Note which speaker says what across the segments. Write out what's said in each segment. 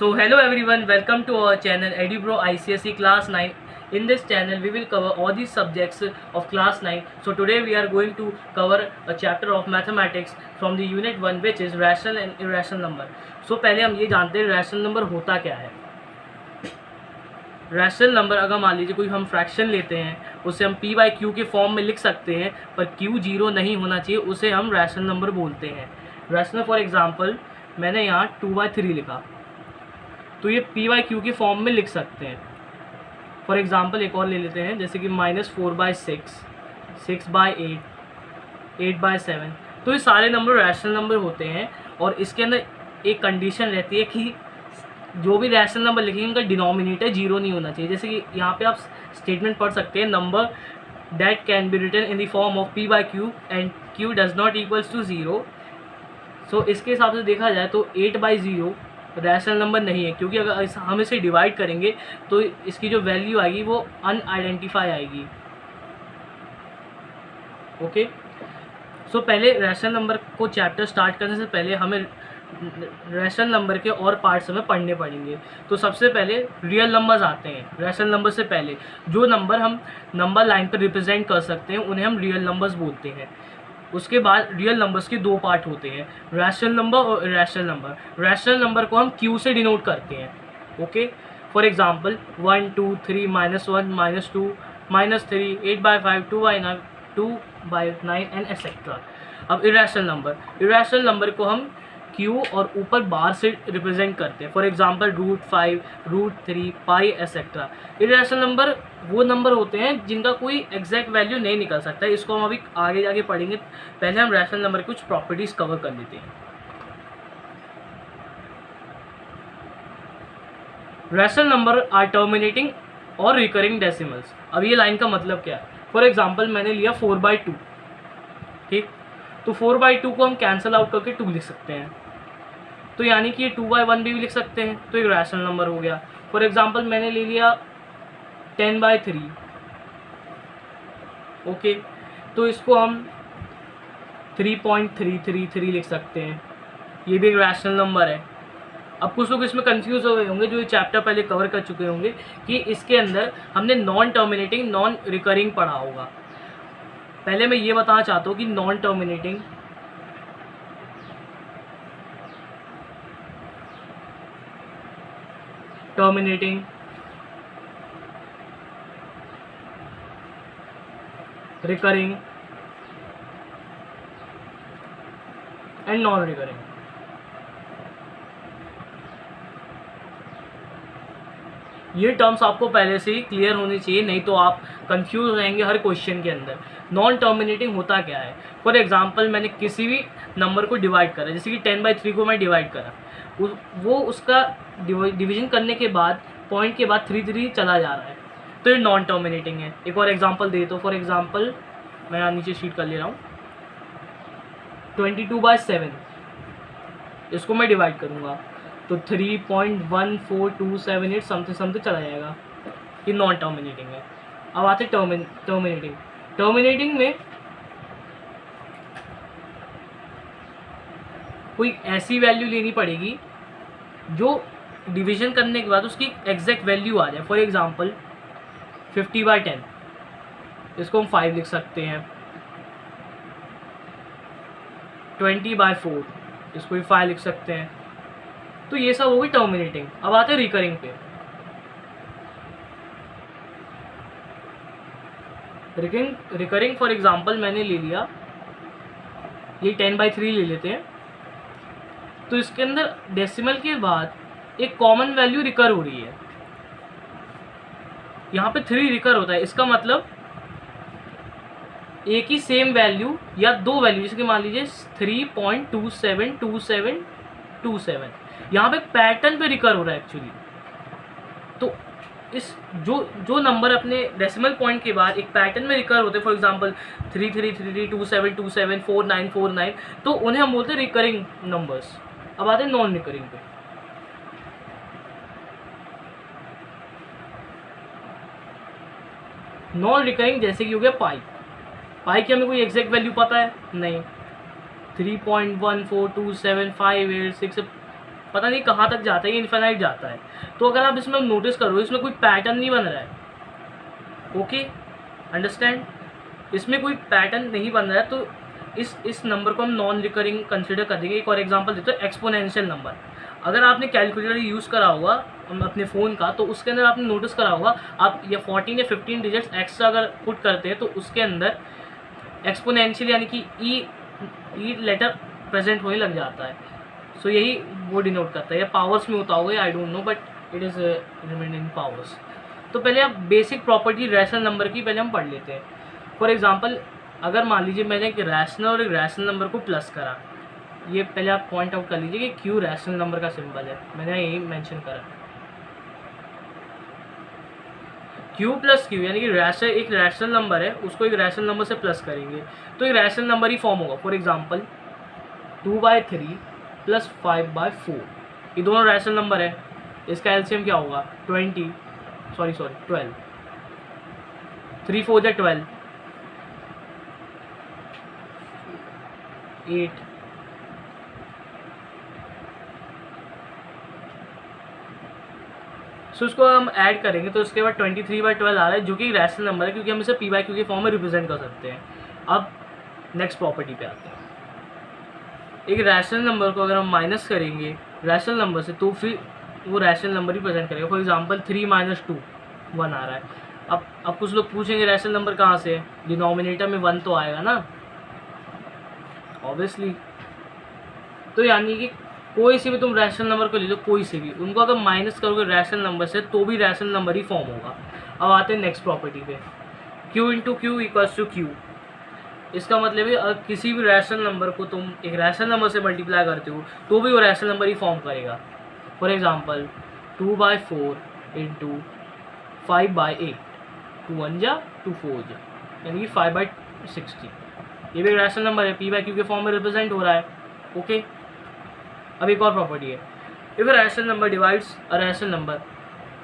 Speaker 1: So hello everyone, welcome to our channel EduPro ICSE Class 9. In this channel we will cover all these subjects of Class 9. So today we are going to cover a chapter of mathematics from the unit 1 which is rational and irrational number. So पहले हम ये जानते हैं rational number होता क्या है. Rational number अगर मान लीजिए कोई हम फ्रैक्शन लेते हैं उसे हम p बाई क्यू के फॉर्म में लिख सकते हैं, पर q जीरो नहीं होना चाहिए, उसे हम रैशनल नंबर बोलते हैं. रैशनल फॉर एग्जांपल मैंने यहाँ 2/3 लिखा तो ये p बाई क्यू के फॉर्म में लिख सकते हैं. फॉर एग्जांपल एक और ले लेते हैं, जैसे कि -4/6, 6/8, 8/7. तो ये सारे नंबर रैशनल नंबर होते हैं और इसके अंदर एक कंडीशन रहती है कि जो भी रैशनल नंबर लिखेंगे उनका डिनोमिनेटर जीरो नहीं होना चाहिए. जैसे कि यहाँ पे आप स्टेटमेंट पढ़ सकते हैं, number that can be written in the form of p by q and q does not equals to 0. सो इसके हिसाब से देखा जाए तो 8/0 रैशनल नंबर नहीं है, क्योंकि अगर हम इसे डिवाइड करेंगे तो इसकी जो वैल्यू आएगी वो अनआइडेंटिफाई आएगी. ओके, सो पहले रैशनल नंबर को चैप्टर स्टार्ट करने से पहले हमें रैशनल नंबर के और पार्ट्स हमें पढ़ने पड़ेंगे. तो सबसे पहले रियल नंबर्स आते हैं. रैशनल नंबर से पहले जो नंबर हम नंबर लाइन पर रिप्रेजेंट कर सकते हैं उन्हें हम रियल नंबर्स बोलते हैं. उसके बाद रियल नंबर्स के दो पार्ट होते हैं, रैशनल नंबर और इरैशनल नंबर. रैशनल नंबर को हम क्यू से डिनोट करते हैं. Okay, for example 1, 2, 3, -1, -2, -3, 8/5, 2/9, 2/9 and etcetera. अब इरैशनल नंबर को हम क्यू और ऊपर बार से रिप्रेजेंट करते हैं. For example √5, √3, pi etcetera. Irrational number वो नंबर होते हैं जिनका कोई एग्जैक्ट वैल्यू नहीं निकल सकता है. इसको हम अभी आगे जाके पढ़ेंगे. पहले हम रैशनल नंबर की कुछ प्रॉपर्टीज कवर कर लेते हैं. रैशनल नंबर आर टर्मिनेटिंग और रिकरिंग डेसिमल्स. अब ये लाइन का मतलब क्या है? फॉर एग्जांपल मैंने लिया 4/2. ठीक, तो 4/2 को हम कैंसिल आउट करके 2 लिख सकते हैं, तो यानी कि ये 2/1 भी लिख सकते हैं, तो एक रैशनल नंबर हो गया. फॉर एग्जांपल मैंने ले लिया 10/3. ओके, तो इसको हम 3.333 लिख सकते हैं, ये भी एक रैशनल नंबर है. अब कुछ लोग इसमें कंफ्यूज हो गए होंगे जो ये चैप्टर पहले कवर कर चुके होंगे कि इसके अंदर हमने नॉन टर्मिनेटिंग नॉन रिकरिंग पढ़ा होगा. पहले मैं ये बताना चाहता हूँ कि non terminating recurring and non recurring. ये टर्म्स आपको पहले से ही क्लियर होनी चाहिए, नहीं तो आप कंफ्यूज रहेंगे हर क्वेश्चन के अंदर. नॉन टर्मिनेटिंग होता क्या है? फॉर एग्जांपल मैंने किसी भी नंबर को डिवाइड करा, जैसे कि 10/3 को मैं डिवाइड करा, वो उसका डिवीजन करने के बाद पॉइंट के बाद 3 चला जा रहा है, तो ये नॉन टर्मिनेटिंग है. एक और एग्जांपल दे तो फॉर एग्जांपल मैं यहाँ नीचे शीट कर ले रहा हूँ, 22/7 इसको मैं डिवाइड करूँगा तो 3.14278 समथिंग चला जाएगा. ये नॉन टर्मिनेटिंग है. अब आते टर्मिनेटिंग में कोई ऐसी वैल्यू लेनी पड़ेगी जो डिवीजन करने के बाद उसकी एग्जैक्ट वैल्यू आ जाए. फॉर एग्जांपल 50/10, इसको हम 5 लिख सकते हैं. 20/4, इसको भी 5 लिख सकते हैं. तो ये सब होगी टर्मिनेटिंग. अब आते हैं रिकरिंग पे. रिकरिंग फॉर एग्जांपल मैंने ले लिया ये 10/3 ले लेते हैं, तो इसके अंदर डेसिमल के बाद एक कॉमन वैल्यू रिकर हो रही है. यहाँ पे 3 रिकर होता है, इसका मतलब एक ही सेम वैल्यू या दो वैल्यू, जैसे कि मान लीजिए 3.272727, यहाँ पे पैटर्न पे रिकर हो रहा है एक्चुअली. तो इस जो नंबर अपने डेसिमल पॉइंट के बाद एक पैटर्न में रिकर होते हैं, फॉर एग्जांपल 3333, 2727, 4949, तो उन्हें हम बोलते हैं रिकरिंग नंबर्स. अब आते हैं नॉन रिकरिंग पे. नॉन रिकरिंग जैसे कि हो गया पाई की हमें कोई एग्जैक्ट वैल्यू पता है नहीं, 3.1427586 पता नहीं कहाँ तक जाता है, ये इन्फिनाइट जाता है। तो अगर आप इसमें नोटिस करो, इसमें कोई पैटर्न नहीं बन रहा है, ओके, अंडरस्टैंड, इसमें कोई पैटर्न नहीं बन रहा है, तो इस नंबर को हम नॉन रिकरिंग कंसिडर कर देंगे। एक और एग्जांपल देते हैं, एक्सपोनेंशियल नंबर। अगर आपने कैलकुलेटर यूज़ करा होगा अपने फ़ोन का, तो उसके अंदर आपने नोटिस करा होगा, आप ये 14 या 15 डिजिट्स एक्स्ट्रा अगर पुट करते हैं तो उसके अंदर एक्सपोनेंशियल यानी कि ई लेटर प्रेजेंट होने लग जाता है। सो यही वो डिनोट करता है। या पावर्स में होता होगा, I don't know, but it is remain in powers. तो पहले आप बेसिक प्रॉपर्टी रैशनल नंबर की पहले हम पढ़ लेते हैं। फॉर एग्जांपल, अगर मान लीजिए मैंने एक रैशनल और एक रैशनल नंबर को प्लस करा, ये पहले आप पॉइंट आउट कर लीजिए कि क्यू रैशनल नंबर का सिंबल है, मैंने यही मेंशन करा। क्यू प्लस क्यू यानी कि एक रैशनल नंबर है, उसको एक रैशनल नंबर से प्लस करेंगे तो एक रैशनल नंबर ही फॉर्म होगा। फॉर एग्जांपल 2/3 + 5/4, ये दोनों रैशनल नंबर है, इसका एलसीएम क्या होगा 12, 3 4 जा 12, 8, सो उसको हम ऐड करेंगे तो उसके बाद 23/12 आ रहा है, जो कि रैशनल नंबर है, क्योंकि हम इसे p/q के फॉर्म में रिप्रेजेंट कर सकते हैं। अब नेक्स्ट प्रॉपर्टी पे आते हैं। एक रैशनल नंबर को अगर हम माइनस करेंगे रैशनल नंबर से, तो फिर वो रैशनल नंबर ही प्रेजेंट करेगा। फॉर एग्जांपल 3 - 2 1 आ रहा है। अब कुछ लोग पूछेंगे रैशनल नंबर कहाँ से है, डिनोमिनेटर में 1 तो आएगा ना, ऑब्वियसली। तो यानी कि कोई से भी तुम रैशनल नंबर को ले लो, कोई से भी, उनको अगर माइनस करोगे रैशनल नंबर से तो भी रैशनल नंबर ही फॉर्म होगा। अब आते हैं नेक्स्ट प्रॉपर्टी पे, q × q = q। इसका मतलब है अगर किसी भी रैशनल नंबर को तुम एक रैशनल नंबर से मल्टीप्लाई करते हो तो भी वो रैशनल नंबर ही फॉर्म करेगा। फॉर एग्जांपल 2/4 × 5/8, 2 1 जा 2 4 जा, यानी कि 5/60, ये भी एक रैशनल नंबर है, p/q के फॉर्म में रिप्रेजेंट हो रहा है, ओके। अब एक और प्रॉपर्टी है, if a rational number divides a rational number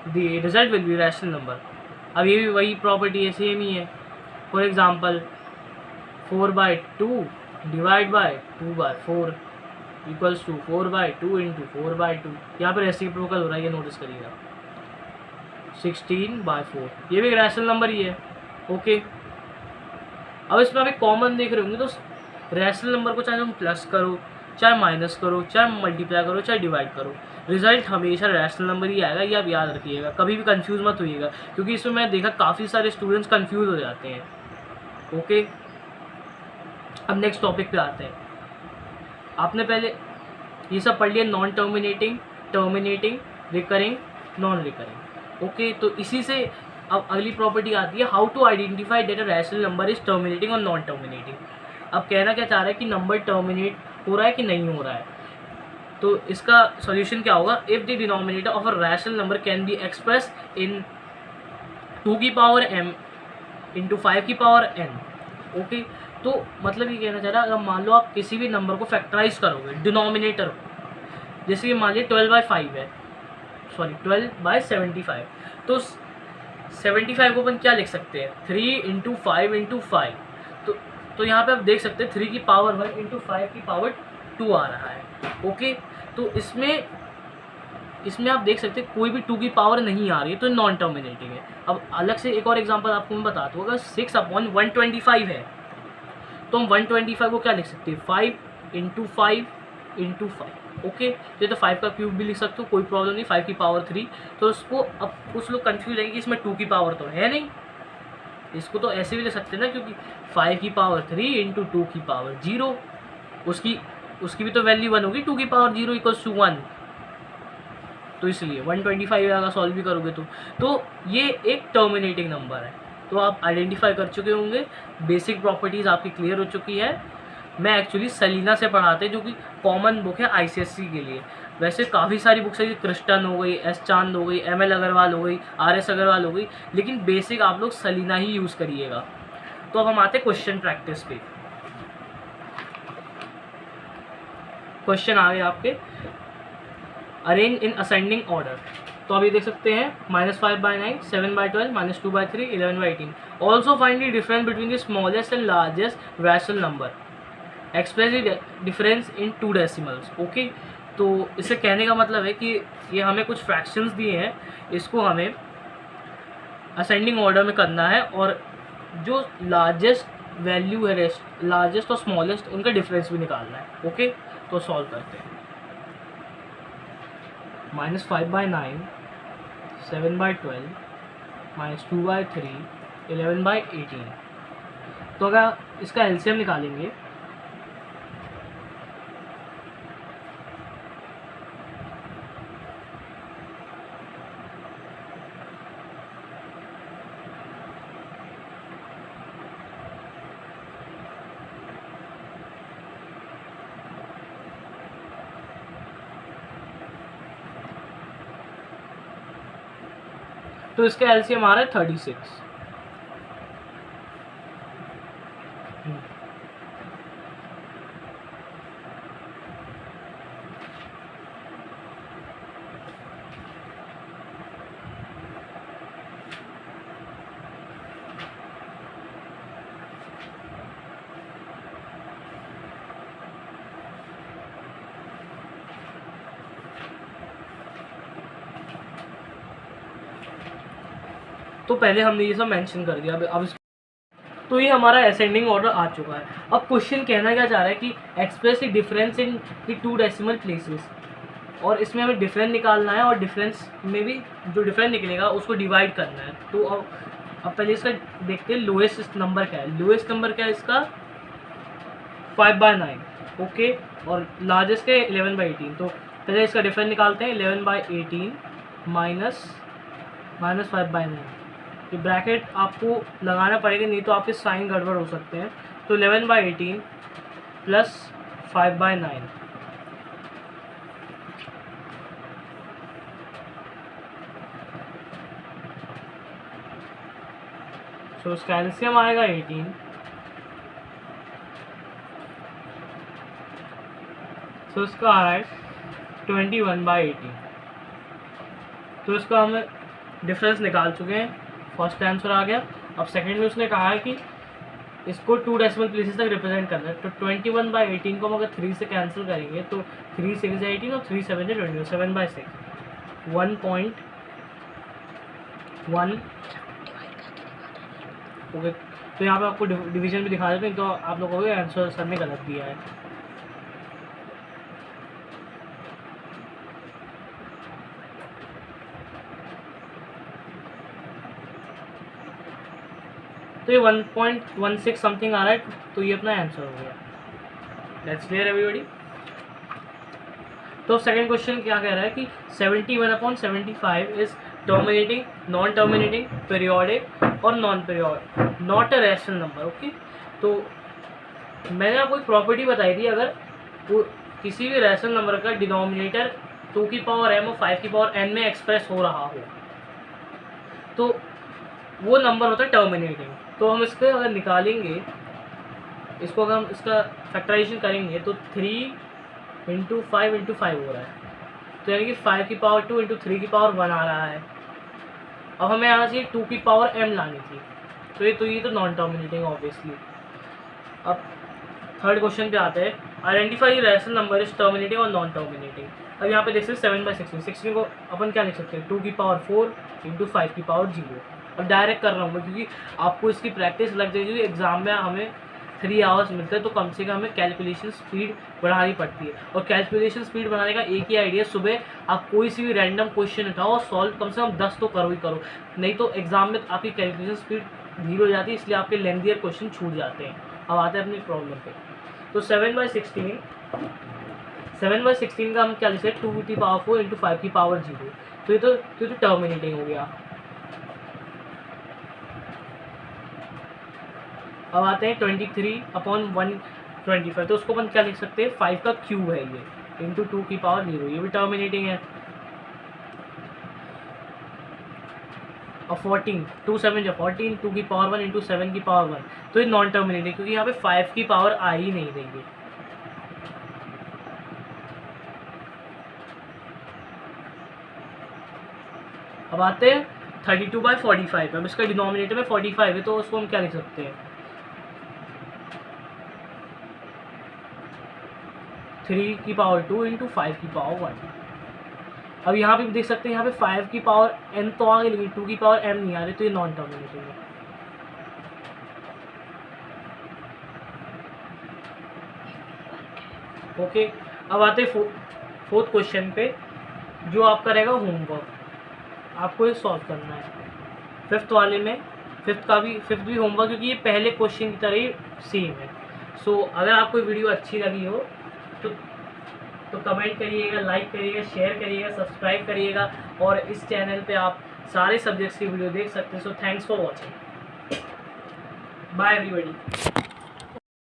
Speaker 1: the result will be rational number. अब ये भी वही प्रॉपर्टी है, सेम ही है। For example 4/2 divide by 2/4 equals to 4/2 × 4/2, यहाँ पर रेसिप्रोकल हो रहा है, ये नोटिस करिएगा। 16/4, ये भी एक रैशनल नंबर ही है, ओके। अब इसमें आप एक कॉमन देख रहे होंगे, तो रैशनल नंबर को चाहे तुम प्लस करो, चाहे माइनस करो, चाहे मल्टीप्लाई करो, चाहे डिवाइड करो, रिजल्ट हमेशा रैशनल नंबर ही आएगा, ये आप याद रखिएगा, कभी भी कंफ्यूज मत होइएगा, क्योंकि इसमें मैं देखा काफ़ी सारे स्टूडेंट्स कंफ्यूज हो जाते हैं, ओके। अब नेक्स्ट टॉपिक पे आते हैं। आपने पहले ये सब पढ़ लिया, non terminating, terminating, recurring, non recurring, okay. तो इसी से अब अगली प्रॉपर्टी आती है, how to identify that a rational number is terminating और नॉन टर्मिनेटिंग। अब कहना क्या चाह रहा है कि नंबर टर्मिनेट हो रहा है कि नहीं हो रहा है, तो इसका सॉल्यूशन क्या होगा, if the denominator of a rational number can be express in 2m × 5n, okay. तो मतलब ये कहना चाह रहा है, अगर मान लो आप किसी भी नंबर को फैक्टराइज करोगे डिनोमिनेटर को, जैसे कि मान लीजिए 12/5 है, 12/75, तो 75 को अपन क्या लिख सकते हैं, 3 × 5 × 5, तो यहाँ पे आप देख सकते हैं 3 की पावर 1 × 5 की पावर 2 आ रहा है, ओके। तो इसमें आप देख सकते हैं कोई भी 2 की पावर नहीं आ रही है, तो नॉन टर्मिनेटिंग है। अब अलग से एक और एग्जांपल आपको मैं बताता हूँ, अगर 6/125 है तो हम 125 को क्या लिख सकते हैं, 5 × 5 × 5, ओके। तो 5 का क्यूब भी लिख सकते हो, कोई प्रॉब्लम नहीं, 5 की पावर 3। तो उसको अब कुछ लोग कंफ्यूज है कि इसमें 2 की पावर तो है नहीं, इसको तो ऐसे भी ले सकते हैं ना, क्योंकि 5 की पावर 3 × 2 की पावर 0, उसकी भी तो वैल्यू 1 होगी, 2 की पावर 0 = 1, तो इसलिए 125 अगर सॉल्व भी करोगे तो ये एक टर्मिनेटिंग नंबर है। तो आप आइडेंटिफाई कर चुके होंगे, बेसिक प्रॉपर्टीज़ आपकी क्लियर हो चुकी है। मैं एक्चुअली सलीना से पढ़ाते, जो कि कॉमन बुक है ICSE के लिए। वैसे काफ़ी सारी बुक्स है, क्रिस्टन हो गई, एस चांद हो गई, ML अग्रवाल हो गई, RS अग्रवाल हो गई, लेकिन बेसिक आप लोग सलीना ही यूज़ करिएगा। तो अब हम आते क्वेश्चन प्रैक्टिस पे। क्वेश्चन आ गए आपके, अरेंज इन असेंडिंग ऑर्डर। तो अभी देख सकते हैं, -5/9, 7/12, -2/3, 11/18। Also find the difference between the smallest and largest rational number, express the difference in 2 decimals, okay. तो इसे कहने का मतलब है कि ये हमें कुछ फ्रैक्शंस दिए हैं, इसको हमें असेंडिंग ऑर्डर में करना है और जो लार्जेस्ट वैल्यू है, लार्जेस्ट और स्मॉलेस्ट, उनका डिफरेंस भी निकालना है। ओके, तो सॉल्व करते हैं। -5/9, 7/12, -2/3, 11/18। तो अगर इसका एलसीएम निकालेंगे तो इसका एलसीएम आ रहा है 36। तो पहले हमने ये सब मेंशन कर दिया। अब तो ये हमारा असेंडिंग ऑर्डर आ चुका है। अब क्वेश्चन कहना क्या चाह रहा है कि express the difference in the 2 decimal places, और इसमें हमें डिफरेंस निकालना है और डिफरेंस में भी जो डिफरेंस निकलेगा उसको डिवाइड करना है। तो अब पहले इसका देखते हैं लोएस्ट नंबर क्या है। लोएस्ट नंबर क्या है इसका 5/9, ओके, और लार्जेस्ट क्या है 11/18। तो पहले इसका डिफरेंस निकालते हैं। 11/18 माइनस 5/9, ये ब्रैकेट आपको लगाना पड़ेगा, नहीं तो आपके साइन गड़बड़ हो सकते हैं। तो 11/18 प्लस 5/9, तो इसका एलसीएम आएगा 18, तो इसका आ रहा है 21/18। तो इसका हम डिफरेंस निकाल चुके हैं, फर्स्ट आंसर आ गया। अब सेकंड में उसने कहा है कि इसको 2 डेसिमल प्लेसेस तक रिप्रेजेंट करना है। तो 21/18 को हम अगर 3 से कैंसिल करेंगे तो 3 6 18 और 3 7 20, 7/6, 1.1। ओके, तो यहाँ पे आपको डिवीजन भी दिखा देते हैं, तो आप लोगों को आंसर सर ने गलत दिया है। तो ये 1.16 समथिंग आ रहा है, तो ये अपना आंसर हो गया। That's clear everybody. तो सेकंड क्वेश्चन क्या कह रहा है कि 71/75 is terminating, non terminating, periodic और non periodic, not a rational number. Okay, तो मैंने आपको एक प्रॉपर्टी बताई थी, अगर वो किसी भी रैशनल नंबर का डिनोमिनेटर 2 की पावर m और 5 की पावर n में एक्सप्रेस हो रहा हो तो वो नंबर होता है टर्मिनेटिंग। तो हम इसको अगर निकालेंगे, इसको अगर हम इसका फैक्टराइजेशन करेंगे तो 3 × 5 × 5 हो रहा है, तो यानी कि 5 की पावर 2 × 3 की पावर 1 आ रहा है। अब हमें आना चाहिए 2 की पावर m लानी थी, तो ये तो नॉन टर्मिनेटिंग ऑब्वियसली। अब थर्ड क्वेश्चन पे आते हैं, identify rational number is terminating और नॉन टर्मिनेटिंग। अब यहाँ पे देख सकते 7/16, 16 को अपन क्या लिख सकते हैं 2 की पावर 4 × 5 की पावर 0। और डायरेक्ट कर रहा हूँ मैं क्योंकि आपको इसकी प्रैक्टिस लग जाएगी। एग्जाम में हमें 3 आवर्स मिलते हैं, तो कम से कम हमें कैलकुलेशन स्पीड बढ़ानी पड़ती है। और कैलकुलेशन स्पीड बढ़ाने का एक ही आइडिया, सुबह आप कोई सी भी रैंडम क्वेश्चन उठाओ और सॉल्व कम से कम 10 तो करो ही करो, नहीं तो एग्जाम में आपकी कैलकुलेशन स्पीड धीरे हो जाती है, इसलिए आपके लेंथियर क्वेश्चन छूट जाते हैं। अब आते हैं अपनी प्रॉब्लम पे। तो 7/16 का हम क्या लिख सकते हैं 2 की पावर 4 × 5 की पावर 0। तो ये तो टर्मिनेटिंग हो गया। अब आते हैं 23/125, तो उसको अपन क्या लिख सकते हैं 5 का क्यूब है ये, × 2 की पावर 0, ये भी टर्मिनेटिंग है। और 14, 2 7 जो 14, 2 की पावर 1 × 7 की पावर 1, तो ये नॉन टर्मिनेटिंग क्योंकि यहाँ पे 5 की पावर आ ही नहीं देंगे। अब आते हैं 32/45। अब इसका डिनोमिनेटर में 45 है, तो उसको हम क्या लिख सकते हैं 3 की पावर 2 इंटू 5 की पावर 1। अब यहाँ पे भी देख सकते हैं, यहाँ पे 5 की पावर n तो आ गई, लेकिन 2 की पावर m नहीं आ रही, तो ये नॉन टर्मिनेटिंग है। ओके, अब आते फोर्थ क्वेश्चन पे, जो आपका रहेगा होमवर्क, आपको ये सॉल्व करना है। फिफ्थ वाले में फिफ्थ भी होमवर्क, क्योंकि ये पहले क्वेश्चन की तरह ही सेम है। सो अगर आपको वीडियो अच्छी लगी हो तो कमेंट करिएगा, लाइक करिएगा, शेयर करिएगा, सब्सक्राइब करिएगा, और इस चैनल पे आप सारे सब्जेक्ट्स की वीडियो देख सकते हैं। So thanks for watching, bye everybody.